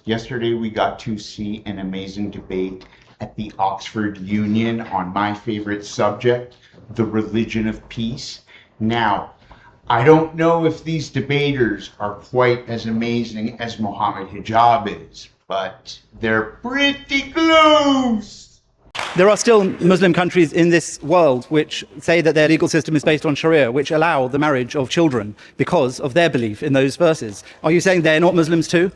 Yesterday, we got to see an amazing debate at the Oxford Union on my favorite subject, the religion of peace. Now, I don't know if these debaters are quite as amazing as Mohammed Hijab is, but they're pretty close. There are still Muslim countries in this world which say that their legal system is based on Sharia, which allow the marriage of children because of their belief in those verses. Are you saying they're not Muslims too?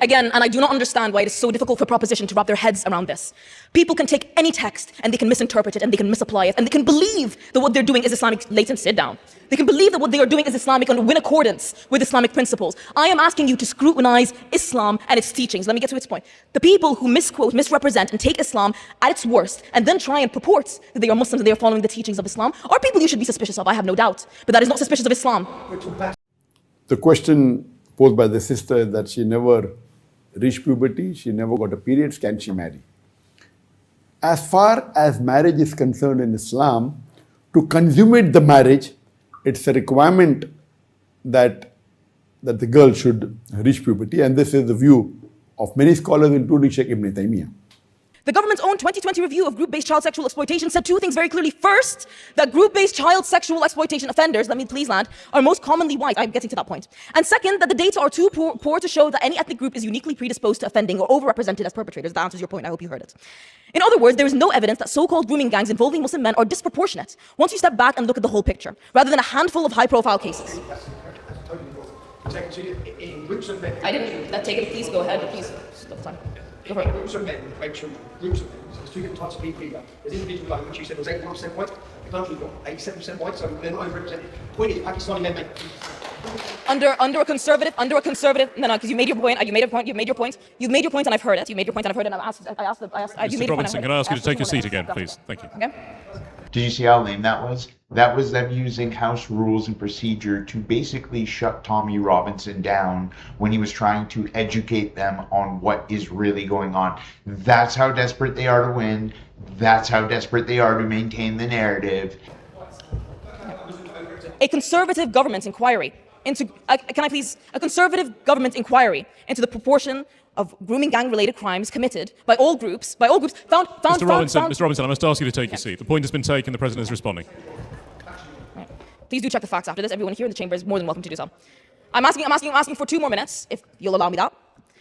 Again, and I do not understand why it is so difficult for proposition to wrap their heads around this. People can take any text and they can misinterpret it and they can misapply it and they can believe that what they're doing is Islamic. Leighton, sit down. They can believe that what they are doing is Islamic and in accordance with Islamic principles. I am asking you to scrutinize Islam and its teachings. Let me get to its point. The people who misquote, misrepresent, and take Islam at its worst and then try and purport that they are Muslims and they are following the teachings of Islam are people you should be suspicious of, I have no doubt. But that is not suspicious of Islam. The question posed by the sister is that she never reached puberty, she never got a period, can she marry? As far as marriage is concerned in Islam, to consummate the marriage, it's a requirement that the girl should reach puberty, and this is the view of many scholars, including Sheikh Ibn Taymiyyah. The government's own 2020 review of group-based child sexual exploitation said two things very clearly. First, that group-based child sexual exploitation offenders, let me please land, are most commonly white. I'm getting to that point. And second, that the data are too poor to show that any ethnic group is uniquely predisposed to offending or overrepresented as perpetrators. That answers your point. I hope you heard it. In other words, there is no evidence that so-called grooming gangs involving Muslim men are disproportionate once you step back and look at the whole picture, rather than a handful of high-profile cases. I didn't take it. Please go ahead. Please stop the time. Groups of men rape children. Groups of men. So there's two different types of people here. There's individuals like which you said was 81% white. The country's got 87% white, so they're not overrepresented. The point is, Pakistani men make under a conservative, no, because you made your point, you've made your point, and I've heard it. You made your point, and I've heard it, and Mr. Robinson, can I ask you to take your seat again, please? Thank you. Okay. Did you see how lame that was? That was them using House rules and procedure to basically shut Tommy Robinson down when he was trying to educate them on what is really going on. That's how desperate they are to win. That's how desperate they are to maintain the narrative. A conservative government inquiry into, a conservative government inquiry into the proportion of grooming gang-related crimes committed by all groups, found. Mr. Robinson, I must ask you to take your seat. The point has been taken. The President is responding. Right. Please do check the facts after this. Everyone here in the chamber is more than welcome to do so. I'm asking for 2 more minutes, if you'll allow me that.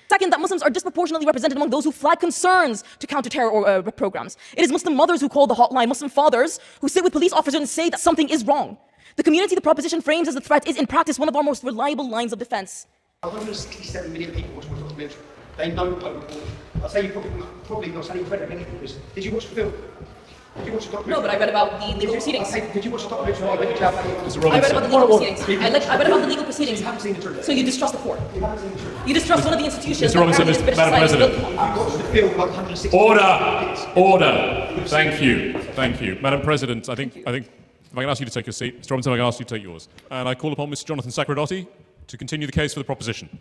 Second, that Muslims are disproportionately represented among those who flag concerns to counter-terror programs. It is Muslim mothers who call the hotline, Muslim fathers who sit with police officers and say that something is wrong. The community the proposition frames as a threat is in practice one of our most reliable lines of defense. 167 million people watch the documentary. They know Pope Paul. I'll say you probably not saying incredible. Did you watch the film? Did you watch the documentary? No, but I read about the legal proceedings. Did you watch the documentary? I read about the legal proceedings. I read about the legal proceedings. You haven't seen the truth. So you distrust the court. You distrust one of the institutions. Mr. Robinson, Madam President. You watched the film like 160. Order. Thank you. Madam President, I think, if I can ask you to take your seat. Mr. Robinson, I can ask you to take yours. And I call upon Mr. Jonathan Sacradotti to continue the case for the proposition.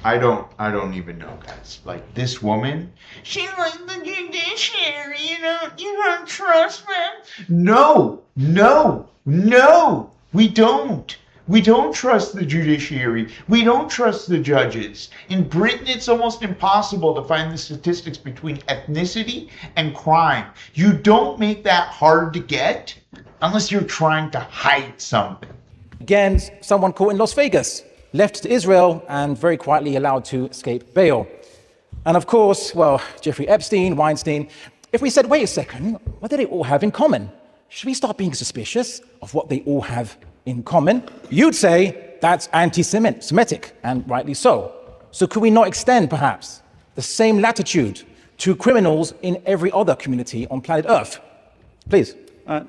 I don't even know, guys. Like, this woman, she's like the judiciary, you don't trust them. No, we don't. We don't trust the judiciary. We don't trust the judges. In Britain, it's almost impossible to find the statistics between ethnicity and crime. You don't make that hard to get unless you're trying to hide something. Again, someone caught in Las Vegas, left to Israel and very quietly allowed to escape bail. And of course, well, Jeffrey Epstein, Weinstein, if we said, wait a second, what do they all have in common? Should we start being suspicious of what they all have in common? You'd say that's anti-Semitic, and rightly so. So could we not extend, perhaps, the same latitude to criminals in every other community on planet Earth? Please.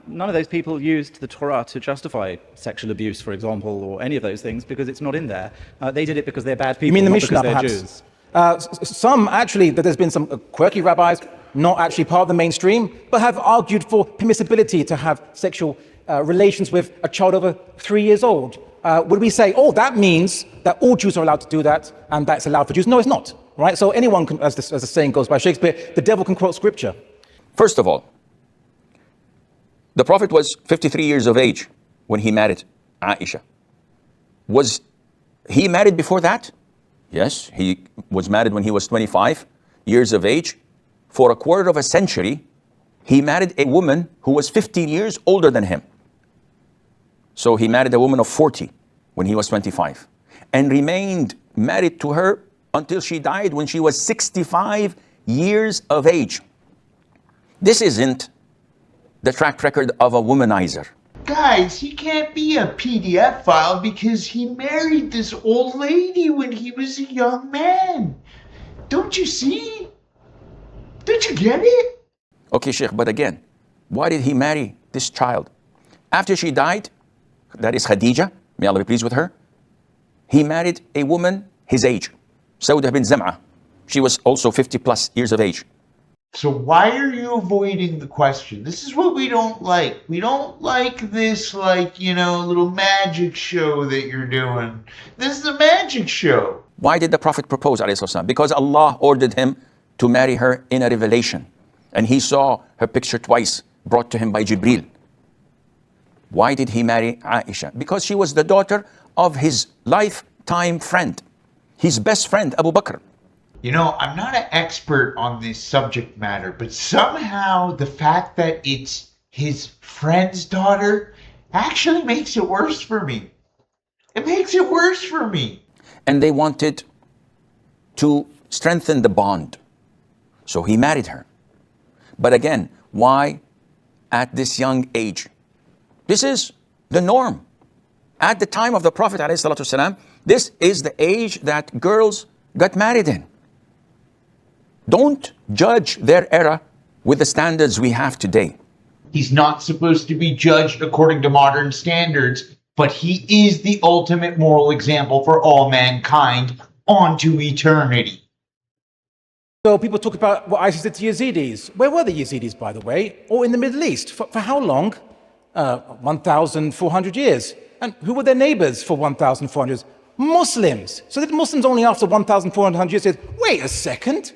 None of those people used the Torah to justify sexual abuse, for example, or any of those things, because it's not in there. They did it because they're bad people, You mean the not Mishnah, because they're perhaps? Jews. Some, actually, that there's been some quirky rabbis, not actually part of the mainstream, but have argued for permissibility to have sexual relations with a child over 3 years old. Would we say, oh, that means that all Jews are allowed to do that, and that's allowed for Jews? No, it's not, right? So anyone can, as the saying goes by Shakespeare, the devil can quote scripture. First of all, the Prophet was 53 years of age when he married Aisha. Was He married before that? Yes, he was married when he was 25 years of age. For a quarter of a century, he married a woman who was 15 years older than him. So he married a woman of 40 when he was 25 and remained married to her until she died when she was 65 years of age. This isn't the track record of a womanizer. Guys, he can't be a PDF file because he married this old lady when he was a young man. Don't you see? Don't you get it? Okay, Sheikh, but again, why did he marry this child? After she died, that is Khadija, may Allah be pleased with her, he married a woman his age, Saudah bin Zam'a. She was also 50 plus years of age. So why are you avoiding the question? This is what we don't like. We don't like this, little magic show that you're doing. This is a magic show. Why did the Prophet propose, alayhi salam? Because Allah ordered him to marry her in a revelation. And he saw her picture twice, brought to him by Jibril. Why did he marry Aisha? Because she was the daughter of his lifetime friend, his best friend, Abu Bakr. You know, I'm not an expert on this subject matter, but somehow the fact that it's his friend's daughter actually makes it worse for me. It makes it worse for me. And they wanted to strengthen the bond. So he married her. But again, why at this young age? This is the norm. At the time of the Prophet ﷺ, this is the age that girls got married in. Don't judge their era with the standards we have today. He's not supposed to be judged according to modern standards, but he is the ultimate moral example for all mankind onto eternity. So people talk about what ISIS did to Yazidis. Where were the Yazidis, by the way? Or in the Middle East? For how long? 1,400 years. And who were their neighbors for 1,400 years? Muslims. So did Muslims only after 1,400 years say, wait a second,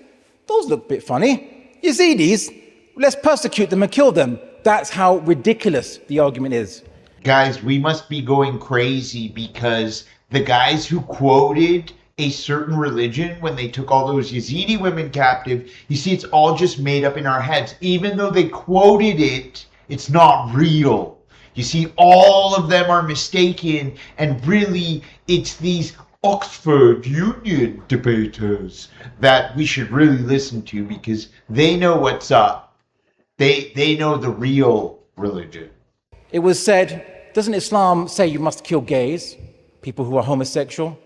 those look a bit funny. Yazidis, let's persecute them and kill them. That's how ridiculous the argument is. Guys, we must be going crazy because the guys who quoted a certain religion when they took all those Yazidi women captive, you see, it's all just made up in our heads. Even though they quoted it, it's not real. You see, all of them are mistaken, and really, it's these Oxford Union debaters that we should really listen to because they know what's up. They know the real religion. It was said, doesn't Islam say you must kill gays, people who are homosexual?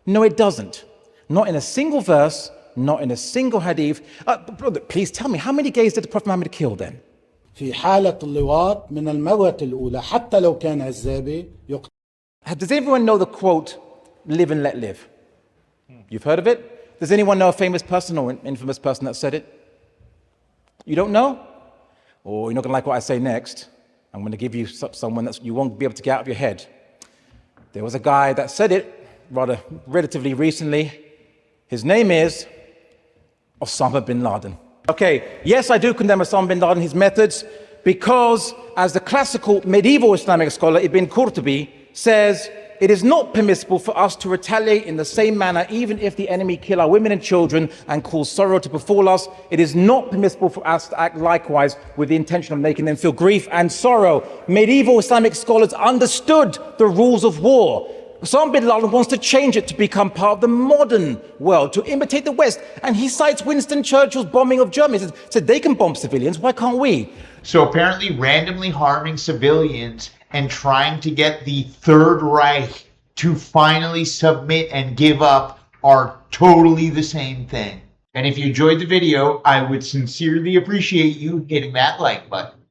No, it doesn't. Not in a single verse, not in a single hadith. Brother, please tell me, how many gays did the Prophet Muhammad kill then? في حالة اللواط من الموت الأولى حتى لو كان عزابي Does anyone know the quote, live and let live? You've heard of it? Does anyone know a famous person or an infamous person that said it? You don't know? Or you're not going to like what I say next. I'm going to give you someone that you won't be able to get out of your head. There was a guy that said it relatively recently. His name is Osama bin Laden. Okay, yes, I do condemn Osama bin Laden, his methods, because as the classical medieval Islamic scholar Ibn Qurtubi says, it is not permissible for us to retaliate in the same manner even if the enemy kill our women and children and cause sorrow to befall us. It is not permissible for us to act likewise with the intention of making them feel grief and sorrow. Medieval Islamic scholars understood the rules of war. Osama bin Laden wants to change it to become part of the modern world, to imitate the West. And he cites Winston Churchill's bombing of Germany. He said they can bomb civilians, why can't we? So apparently randomly harming civilians and trying to get the Third Reich to finally submit and give up are totally the same thing. And if you enjoyed the video, I would sincerely appreciate you hitting that like button.